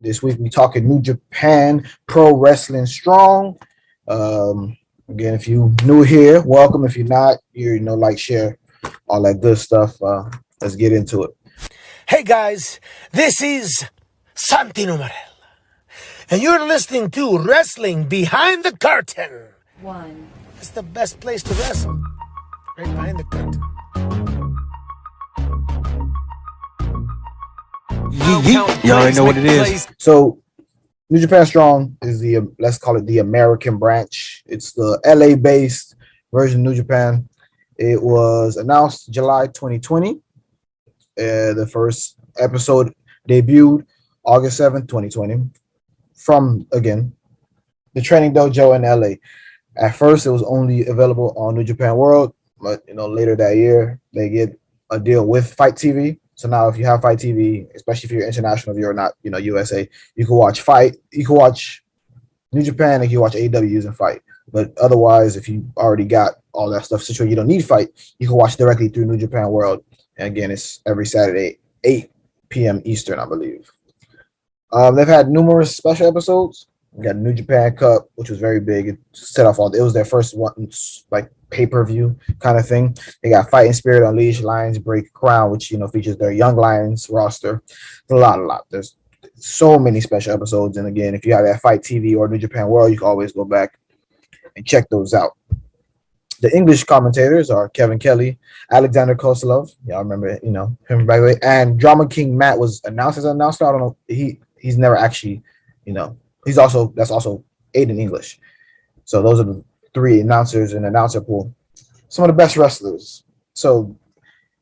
This week we talking New Japan Pro Wrestling Strong. Again, if you new here, welcome. If you're not, like, share, all that good stuff. Let's get into it. Hey guys, this is Santi Numerel, and you're listening to Wrestling Behind the Curtain. It's the best place to wrestle, right behind the curtain. You already know what it is. So, New Japan Strong is the let's call it the American branch. It's the LA based version of New Japan. It was announced July 2020. The first episode debuted August 7th, 2020, from, again, the training dojo in LA. At first, it was only available on New Japan World, but later that year they get a deal with Fight TV. So now, if you have Fight TV, especially if you're international, if you're not, USA, you can watch Fight. You can watch New Japan, and you can watch AEW using Fight. But otherwise, if you already got all that stuff situated, you don't need Fight. You can watch directly through New Japan World. And again, it's every Saturday, 8 p.m. Eastern, I believe. They've had numerous special episodes. We got New Japan Cup, which was very big. It set off all. It was their first one, like, pay-per-view kind of thing. They got Fighting Spirit Unleashed, Lions Break Crown, which features their Young Lions roster. A lot. There's so many special episodes. And again, if you have that Fight TV or New Japan World, you can always go back and check those out. The English commentators are Kevin Kelly, Alexander Koslov. Y'all remember, him by the way. And Drama King Matt was announced as an announcer. I don't know. He's never actually, that's also Aiden English. So those are the three announcers in the announcer pool. Some of the best wrestlers. So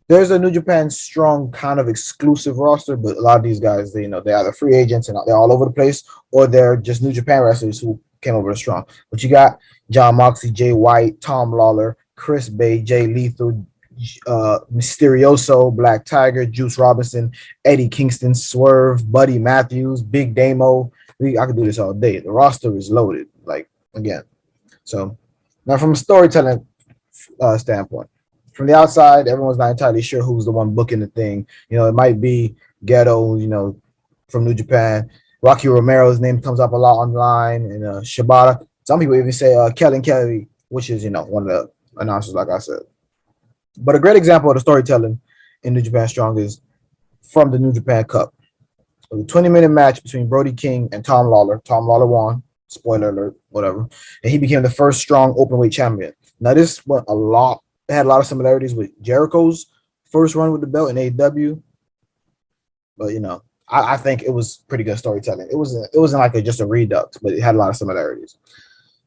there's a New Japan Strong kind of exclusive roster, but a lot of these guys, they're either free agents and they're all over the place, or they're just New Japan wrestlers who came over to Strong. But you got John Moxley, Jay White, Tom Lawler, Chris Bay, Jay Lethal, Mysterioso, Black Tiger, Juice Robinson, Eddie Kingston, Swerve, Buddy Matthews, Big Damo. I could do this all day. The roster is loaded, again. So now, from a storytelling standpoint, from the outside, everyone's not entirely sure who's the one booking the thing. It might be Ghetto, from New Japan. Rocky Romero's name comes up a lot online, and Shibata. Some people even say Kelly, which is, one of the announcers, like I said. But a great example of the storytelling in New Japan Strong is from the New Japan Cup. It was a 20-minute match between Brody King and Tom Lawler. Tom Lawler won. Spoiler alert, whatever. And he became the first strong openweight champion. Now, this went it had a lot of similarities with Jericho's first run with the belt in AEW. But, I think it was pretty good storytelling. It wasn't like just a redux, but it had a lot of similarities.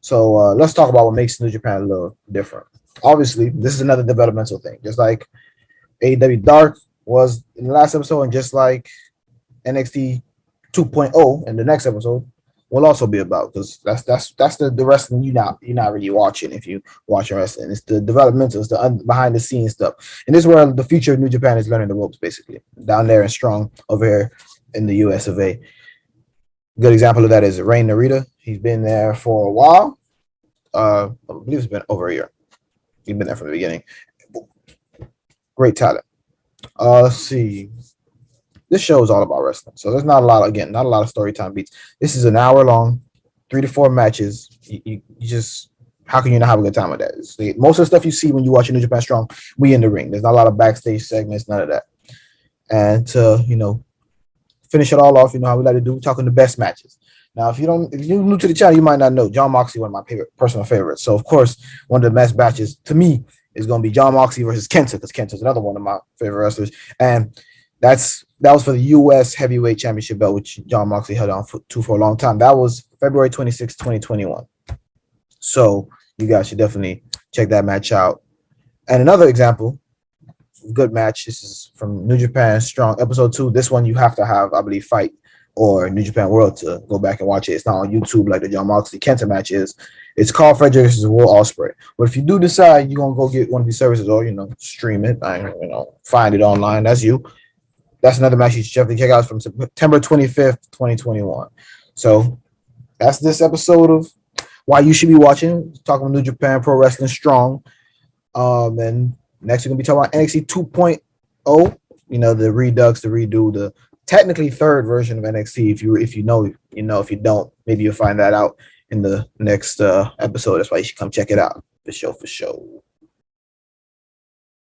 So let's talk about what makes New Japan a little different. Obviously, this is another developmental thing. Just like AEW Dark was in the last episode, and just like NXT 2.0 in the next episode will also be about, because that's the wrestling you're not really watching if you watch wrestling. It's the developmental, it's the behind the scenes stuff. And this is where the future of New Japan is learning the ropes, basically, down there and Strong over here in the US of A. Good example of that is Rey Narita. He's been there for a while. I believe it's been over a year. He's been there from the beginning. Great talent. Let's see. This show is all about wrestling, so there's not a lot of story time beats. This is an hour long, 3 to 4 matches. You just, how can you not have a good time with that? Most of the stuff you see when you watch New Japan Strong, we in the ring. There's not a lot of backstage segments, none of that. And to finish it all off, how we like to do, talking the best matches. Now, if you're new to the channel, you might not know John Moxley, one of my personal favorites. So, of course, one of the best matches to me is going to be John Moxley versus Kenta, because Kenta's another one of my favorite wrestlers. And that was for the U.S. Heavyweight Championship belt, which John Moxley held on for a long time. That was February 26, 2021. So you guys should definitely check that match out. And another example, good match. This is from New Japan Strong, episode 2. This one you have to have, I believe, Fight or New Japan World to go back and watch it. It's not on YouTube like the John Moxley Kenta match is. It's Carl Frederick versus Will Ospreay. But if you do decide you're gonna go get one of these services or stream it, find it online, that's you. That's another match you should definitely check out. It's from September 25th, 2021. So that's this episode of why you should be watching. Talking about New Japan Pro Wrestling Strong. And next we're gonna be talking about NXT 2.0. The redux, the redo, the technically third version of NXT. If you know, you know. If you don't, maybe you'll find that out in the next episode. That's why you should come check it out. For sure, for sure.